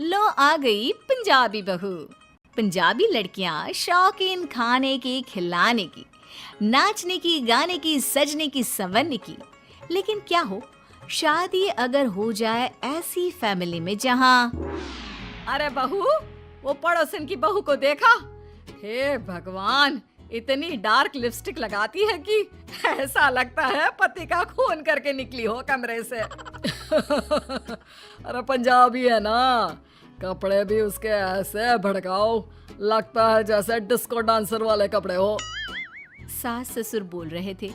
लो आ गई पंजाबी बहू। पंजाबी लड़कियां शौकीन खाने की, खिलाने की, नाचने की, गाने की, सजने की, संवरने की। लेकिन क्या हो, शादी अगर हो जाए ऐसी फैमिली में जहां अरे बहू, वो पड़ोसन की बहू को देखा? हे भगवान, इतनी डार्क लिपस्टिक लगाती है कि ऐसा लगता है पति का खून करके निकली हो कमरे से। अरे पंजाबी है ना, कपड़े भी उसके ऐसे भड़काओ, लगता है जैसे डिस्को डांसर वाले कपड़े हो। सास ससुर बोल रहे थे।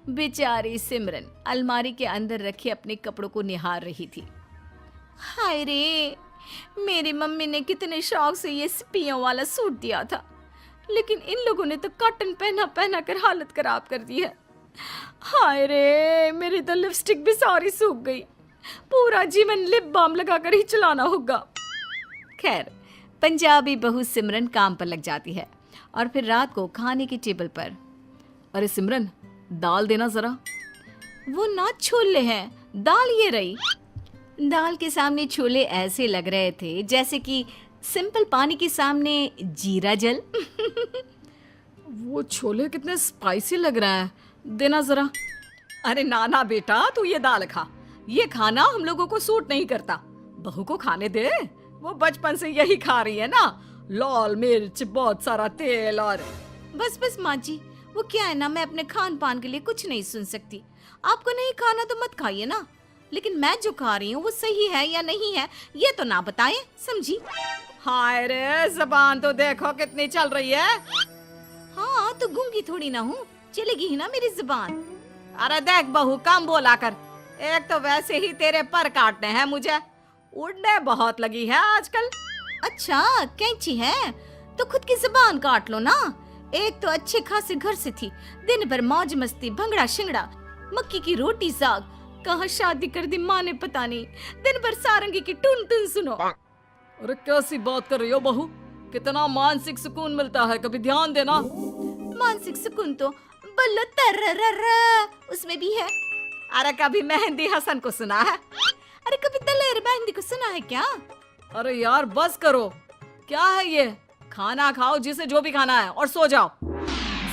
बेचारी सिमरन अलमारी के अंदर रखे अपने कपड़ों को निहार रही थी। हाय रे, मेरी मम्मी ने कितने शौक से ये स्पियों वाला सूट दिया था, लेकिन इन लोगों ने तो कॉटन पहना पहना कर हालत खराब कर दी है। हाय रे, मेरी तो लिपस्टिक भी सारी सूख गई। पूरा जीवन लिप बाम लगाकर ही चलाना होगा। खैर, पंजाबी बहू सिमरन काम पर लग जाती है और फिर रात को खाने की टेबल पर, अरे सिमरन, दाल देना जरा। वो ना छोले हैं, दाल ये रही। दाल के सामने छोले ऐसे लग रहे थे जैसे कि सिंपल पानी के सामने जीरा जल। वो छोले कितने स्पाइसी लग रहे हैं, देना जरा। अरे नाना बेटा, तू ये दाल खा, ये खाना हम लोगों को सूट नहीं करता। बहू को खाने दे, वो बचपन से यही खा रही है ना, लाल मिर्च, बहुत सारा तेल और। बस बस माँ जी, वो क्या है ना, मैं अपने खान पान के लिए कुछ नहीं सुन सकती। आपको नहीं खाना तो मत खाइए ना, लेकिन मैं जो खा रही हूँ वो सही है या नहीं है ये तो ना बताएं, समझी? हाय रे, जबान तो देखो कितनी चल रही है। हाँ तो गूंगी थोड़ी ना हूँ, चलेगी ही ना मेरी जुबान। अरे देख बहू, कम बोला कर। एक तो वैसे ही तेरे पर काटने हैं मुझे, उड़ने बहुत लगी है आजकल। अच्छा, कैंची है तो खुद की जुबान काट लो ना। एक तो अच्छे खासे घर से थी, दिन भर मौज मस्ती, भंगड़ा शिंगड़ा, मक्की की रोटी साग। कहाँ शादी कर दी माँ ने पता नहीं, दिन भर सारंगी की टुन टुन सुनो। अरे कैसी बात कर रही हो बहू, कितना मानसिक सुकून मिलता है, कभी ध्यान देना। मानसिक सुकून तो बल्लो तरररर उसमें भी है। अरे कभी मेहंदी हसन को सुना है? अरे कभी दलेर मेहंदी को सुना है क्या? अरे यार बस करो, क्या है ये? खाना खाओ जिसे जो भी खाना है और सो जाओ।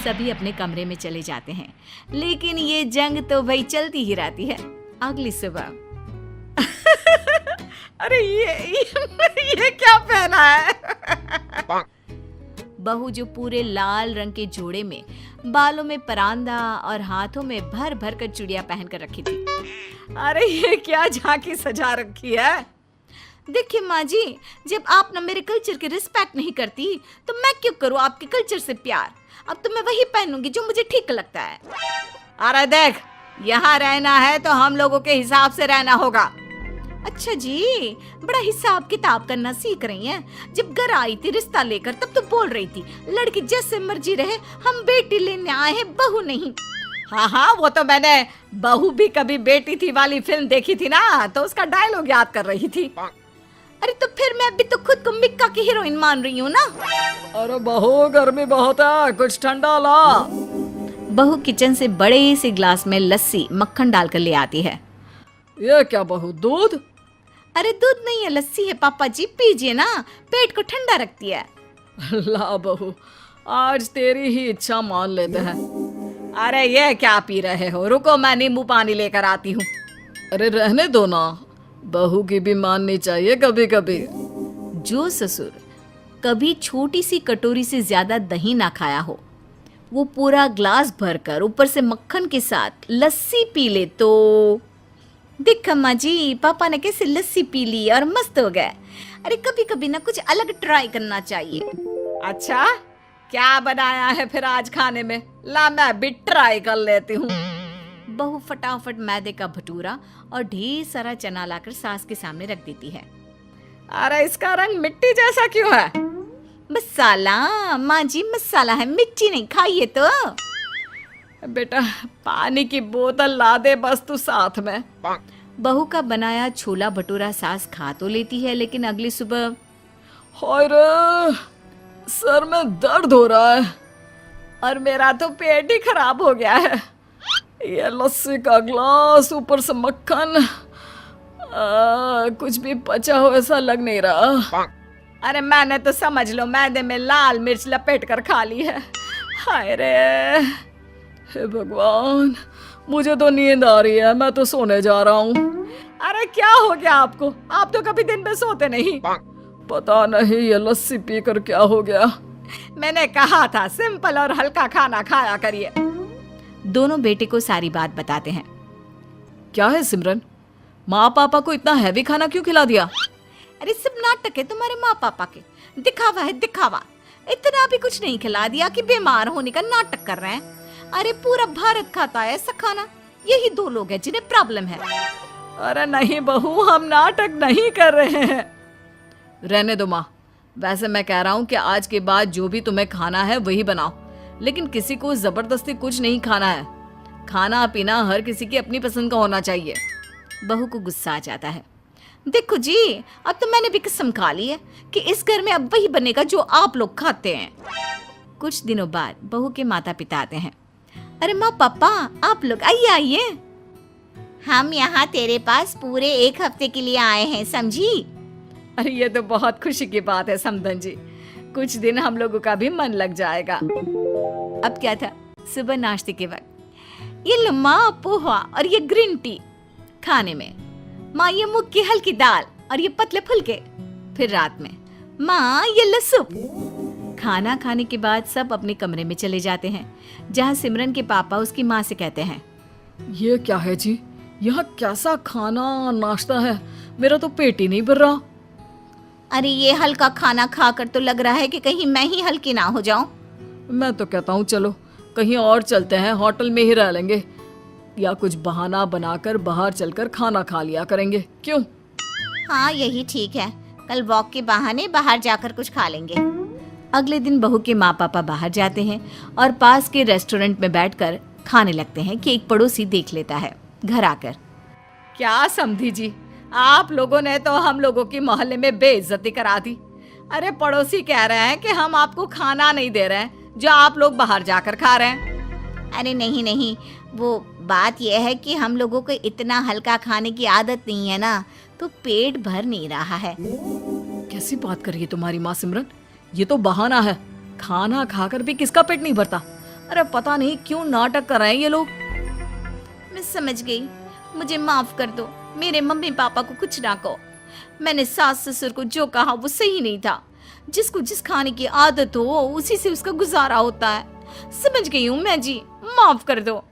सभी अपने कमरे में चले जाते हैं, लेकिन ये जंग तो भाई चलती ही रहती है। अगली सुबह अरे ये क्या पहना है? बहू जो पूरे लाल रंग के जोड़े में, बालों में परांदा और हाथों में भर भर कर चूड़ियां पहन कर रखी थी। अरे ये क्या झांकी सजा रखी है? देखिए माँ जी, जब आप ना मेरे कल्चर की रिस्पेक्ट नहीं करती तो मैं क्यों करूँ आपके कल्चर से प्यार। अब तो मैं वही पहनूंगी जो मुझे ठीक लगता है। अरे देख, यहाँ रहना है तो हम लोगों के हिसाब से रहना होगा। अच्छा जी, बड़ा हिसाब किताब करना सीख रही हैं। जब घर आई थी रिश्ता लेकर तब तो बोल रही थी लड़की जैसे मर्जी रहे, हम बेटी लेने आए हैं, बहू नहीं। हाँ हाँ, वो तो मैंने बहू भी कभी बेटी थी वाली फिल्म देखी थी ना, तो उसका डायलॉग याद कर रही थी। अरे तो फिर मैं भी तो खुद को मिक्का की हीरोइन मान रही हूँ ना। अरे बहू, गर्मी बहुत है, कुछ ठंडा ला। बहू किचन से बड़े से ग्लास में लस्सी मक्खन डालकर ले आती है। ये क्या बहू, दूध? अरे दूध नहीं है, लस्सी है पापा जी, पीजिए ना, पेट को ठंडा रखती है। ला बहू, आज तेरी ही इच्छा मान लेते हैं। अरे ये क्या पी रहे हो, रुको मैं नींबू पानी लेकर आती हूँ। अरे रहने दो ना, बहू की भी माननी चाहिए कभी कभी। जो ससुर कभी छोटी सी कटोरी से ज्यादा दही ना खाया हो, वो पूरा ग्लास भरकर ऊपर से मक्खन के साथ लस्सी पी ले तो देख अम्मा जी, पापा ने कैसे लस्सी पी ली और मस्त हो गए। अरे कभी कभी ना कुछ अलग ट्राई करना चाहिए। अच्छा, क्या बनाया है फिर आज खाने में? ला मैं भी ट्राई कर लेती हूँ। बहू फटाफट मैदे का भटूरा और ढेर सारा चना लाकर सास के सामने रख देती है। अरे इसका रंग मिट्टी जैसा क्यों है? मसाला माँ जी, मसाला है, मिट्टी नहीं, खाइए तो। बेटा पानी की बोतल ला दे बस तू साथ में। बहू का बनाया छोला भटूरा सास खा तो लेती है, लेकिन अगली सुबह हाय रे, सर में दर्द हो रहा है और मेरा तो पेट ही खराब हो गया है। ये लस्सी का ग्लास, ऊपर से मक्खन, कुछ भी पचा हो ऐसा लग नहीं रहा। अरे मैंने तो समझ लो मैदे में लाल मिर्च लपेट कर खा ली है। हाय रे। हे भगवान, मुझे तो नींद आ रही है, मैं तो सोने जा रहा हूँ। अरे क्या हो गया आपको? आप तो कभी दिन में सोते नहीं। पता नहीं ये लस्सी पीकर क्या हो गया। मैंने कहा था सिंपल और हल्का खाना खाया करिए। दोनों बेटे को सारी बात बताते हैं। क्या है सिमरन, माँ पापा को इतना हैवी खाना क्यों खिला दिया? अरे सब नाटक है तुम्हारे माँ पापा के, दिखावा है दिखावा। इतना भी कुछ नहीं खिला दिया कि बीमार होने का नाटक कर रहे हैं। अरे पूरा भारत खाता है ऐसा खाना, यही 2 लोग हैं जिन्हें प्रॉब्लम है। अरे नहीं बहू, हम नाटक नहीं कर रहे हैं। रहने दो माँ, वैसे मैं कह रहा हूँ कि आज के बाद जो भी तुम्हें खाना है वही बनाओ, लेकिन किसी को जबरदस्ती कुछ नहीं खाना है। खाना पीना हर किसी की अपनी पसंद का होना चाहिए। बहू को गुस्सा आ जाता है। देखो जी, अब तो मैंने भी कसम खा ली है कि इस घर में अब वही बनेगा जो आप लोग खाते हैं। कुछ दिनों बाद बहू के माता पिता आते हैं। अरे माँ पापा, आप लोग आइए आइए। हम यहाँ तेरे पास पूरे 1 हफ्ते के लिए आए हैं, समझी? अरे ये तो बहुत खुशी की बात है समधन जी, कुछ दिन हम लोगों का भी मन लग जाएगा। अब क्या था, सुबह नाश्ते के वक्त ये लो माँ पोहा और ये ग्रीन टी। खाने में माँ ये मूंग की हल्की दाल और ये पतले फुलके। फिर रात में माँ ये लो सूप। खाना खाने के बाद सब अपने कमरे में चले जाते हैं, जहाँ सिमरन के पापा उसकी माँ से कहते हैं, ये क्या है जी, यहाँ कैसा खाना नाश्ता है, मेरा तो पेट ही नहीं भर रहा। अरे ये हल्का खाना खाकर तो लग रहा है कि कहीं मैं ही हल्की ना हो जाऊं। मैं तो कहता हूँ चलो कहीं और चलते हैं, होटल में ही रह लेंगे, या कुछ बहाना बनाकर बाहर चलकर खाना खा लिया करेंगे, क्यों? हाँ यही ठीक है, कल वॉक के बहाने बाहर जाकर कुछ खा लेंगे। अगले दिन बहू के माँ पापा बाहर जाते हैं और पास के रेस्टोरेंट में बैठकर खाने लगते हैं कि एक पड़ोसी देख लेता है घर आकर। क्या समधी जी, आप लोगों ने तो हम लोगों की मोहल्ले में बेइज्जती करा दी। अरे पड़ोसी कह रहे हैं कि हम आपको खाना नहीं दे रहे हैं जो आप लोग बाहर जाकर खा रहे हैं। अरे नहीं नहीं, वो बात यह है कि हम लोगों को इतना हल्का खाने की आदत नहीं है ना, तो पेट भर नहीं रहा है। कैसी बात कर रही है तुम्हारी माँ सिमरन, ये तो बहाना है, खाना खाकर भी किसका पेट नहीं भरता। अरे पता नहीं क्यों नाटक कर रहे हैं ये लोग। मैं समझ गई, मुझे माफ कर दो, मेरे मम्मी पापा को कुछ ना कहो। मैंने सास ससुर को जो कहा वो सही नहीं था। जिसको जिस खाने की आदत हो उसी से उसका गुजारा होता है। समझ गई हूँ मैं जी, माफ कर दो।